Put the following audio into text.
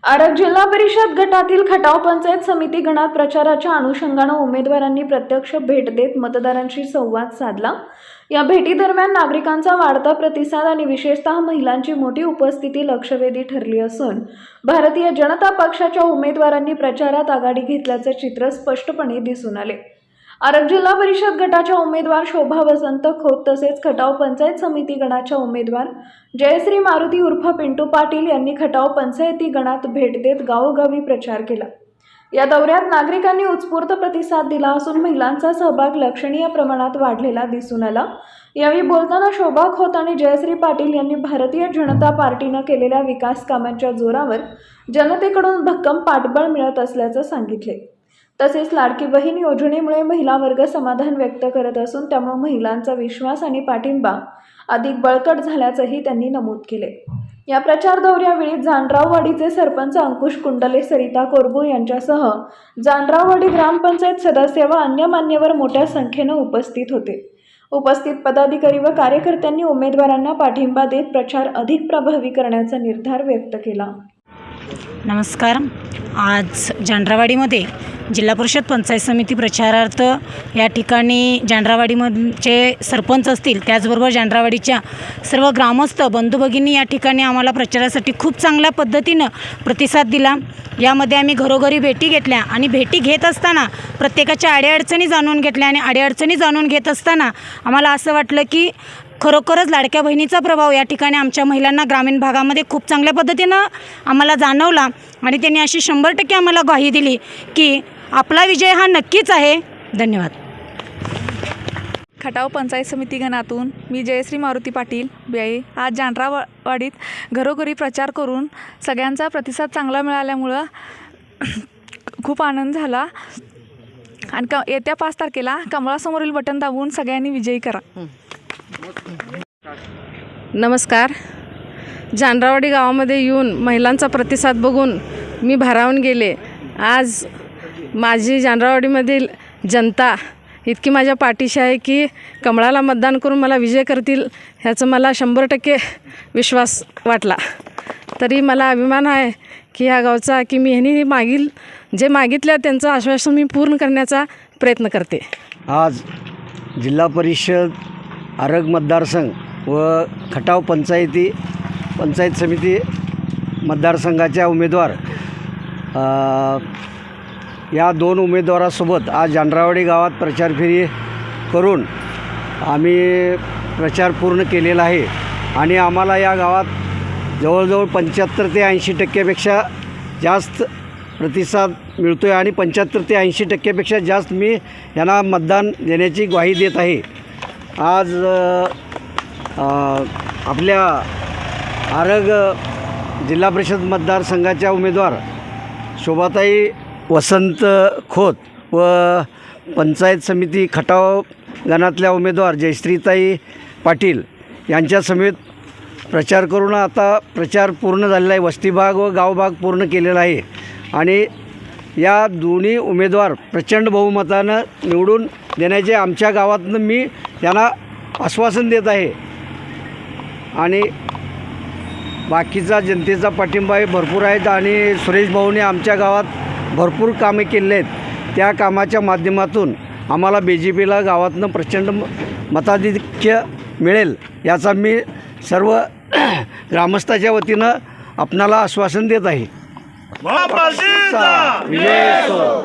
आरग जिल्हा परिषद गटातील खटाव पंचायत समिती गणात प्रचाराच्या अनुषंगाने उमेदवारांनी प्रत्यक्ष भेट देत मतदारांशी संवाद साधला। या भेटीदरम्यान नागरिकांचा वाढता प्रतिसाद आणि विशेषतः महिलांची मोठी उपस्थिती लक्षवेधी ठरली असून भारतीय जनता पक्षाच्या उमेदवारांनी प्रचारात आघाडी घेतल्याचे चित्र स्पष्टपणे दिसून आले। आरग जिल्हा परिषद गटाच्या उमेदवार शोभा वसंत खोत तसेच खटाव पंचायत समिती गणाच्या उमेदवार जयश्री मारुती उर्फ पिंटू पाटील यांनी खटाव पंचायती गणात भेट देत गावोगावी प्रचार केला। या दौऱ्यात नागरिकांनी उत्स्फूर्त प्रतिसाद दिला असून महिलांचा सहभाग लक्षणीय प्रमाणात वाढलेला दिसून आला। यावेळी बोलताना शोभा खोत आणि जयश्री पाटील यांनी भारतीय जनता पार्टीने केलेल्या विकास कामांच्या जोरावर जनतेकडून भक्कम पाठबळ मिळत असल्याचे सांगितले। तसेच लाडकी बहीण योजनेमुळे महिला वर्ग समाधान व्यक्त करत असून त्यामुळे महिलांचा विश्वास आणि पाठिंबा अधिक बळकट झाल्याचंही त्यांनी नमूद केले। या प्रचार दौऱ्यावेळी जानराववाडीचे सरपंच अंकुश कुंडले, सरिता कोरबू यांच्यासह जानराववाडी ग्रामपंचायत सदस्य व अन्य मान्यवर मोठ्या संख्येने उपस्थित होते। उपस्थित पदाधिकारी व कार्यकर्त्यांनी उमेदवारांना पाठिंबा देत प्रचार अधिक प्रभावी करण्याचा निर्धार व्यक्त केला। नमस्कार। आज जानरावाडीमध्ये जिल्हा परिषद पंचायत समिती प्रचारार्थ या ठिकाणी जानरावाडीचे सरपंच असतील, त्याचबरोबर जानरावाडीच्या सर्व ग्रामस्थ बंधू भगिनी या ठिकाणी आम्हाला प्रचारासाठी खूप चांगल्या पद्धतीनं प्रतिसाद दिला। यामध्ये आम्ही घरोघरी भेटी घेतल्या आणि भेटी घेत असताना प्रत्येकाच्या अडीअडचणी जाणून घेतल्या आणि अडीअडचणी जाणून घेत असताना आम्हाला असं वाटलं की खरोखरच लाडक्या बहिणीचा प्रभाव या ठिकाणी आमच्या महिलांना ग्रामीण भागामध्ये खूप चांगल्या पद्धतीनं आम्हाला जाणवला आणि त्यांनी अशी 100% आम्हाला ग्वाही दिली की आपला विजय हा नक्कीच आहे। धन्यवाद। खटाव पंचायत समिती गणातून मी जयश्री मारुती पाटील बाई आज जानरावाडीत घरोघरी प्रचार करून सगळ्यांचा प्रतिसाद चांगला मिळाल्यामुळं खूप आनंद झाला आणि येत्या 5 तारखेला कमळासमोरील बटन दाबून सगळ्यांनी विजयी करा। नमस्कार। जानरावाडी गावामध्ये येऊन महिलांचा प्रतिसाद बघून मी भारावून गेले। आज माझी जानरावाडीमधील जनता इतकी माझ्या पाठीशी आहे की कमळाला मतदान करून मला विजय करतील ह्याचं मला 100% विश्वास वाटला। तरी मला अभिमान आहे की ह्या गावचा की मी ह्यांनी जे मागितलं त्यांचं आश्वासन मी पूर्ण करण्याचा प्रयत्न करते। आज जिल्हा परिषद आरग मतदारसंघ व खटाव पंचायत समिती मतदारसंघाच्या उमेदवार या 2 उमेदवारासोबत आज जानरावाडी गावात प्रचार फेरी करून आम्ही प्रचार पूर्ण केलेला आहे आणि आम्हाला या गावात जवळजवळ 75 ते 80% जास्त प्रतिसाद मिळतो आहे आणि 75 ते 80% जास्त मी यांना मतदान देण्याची ग्वाही देत आहे। आज आपल्या आरग जिल्हा परिषद मतदारसंघाच्या उमेदवार शोभाताई वसंत खोत व पंचायत समिती खटाव गणातल्या उमेदवार जयश्रीताई पाटील यांच्या समेत प्रचार करून आता प्रचार पूर्ण झालेला आहे। वस्ती भाग व गावभाग पूर्ण केलेला आहे आणि या दोन्ही उमेदवार प्रचंड बहुमतानं निवडून देण्याचे आमच्या गावातनं मी त्यांना आश्वासन देत आहे आणि बाकीचा जनतेचा पाठिंबाही भरपूर आहेत आणि सुरेश भाऊने आमच्या गावात भरपूर कामे केले आहेत। त्या कामाच्या माध्यमातून आम्हाला BJPला गावातनं प्रचंड मताधिक्य मिळेल याचा मी सर्व ग्रामस्थाच्या वतीनं आपणाला आश्वासन देत आहे। विजय असो।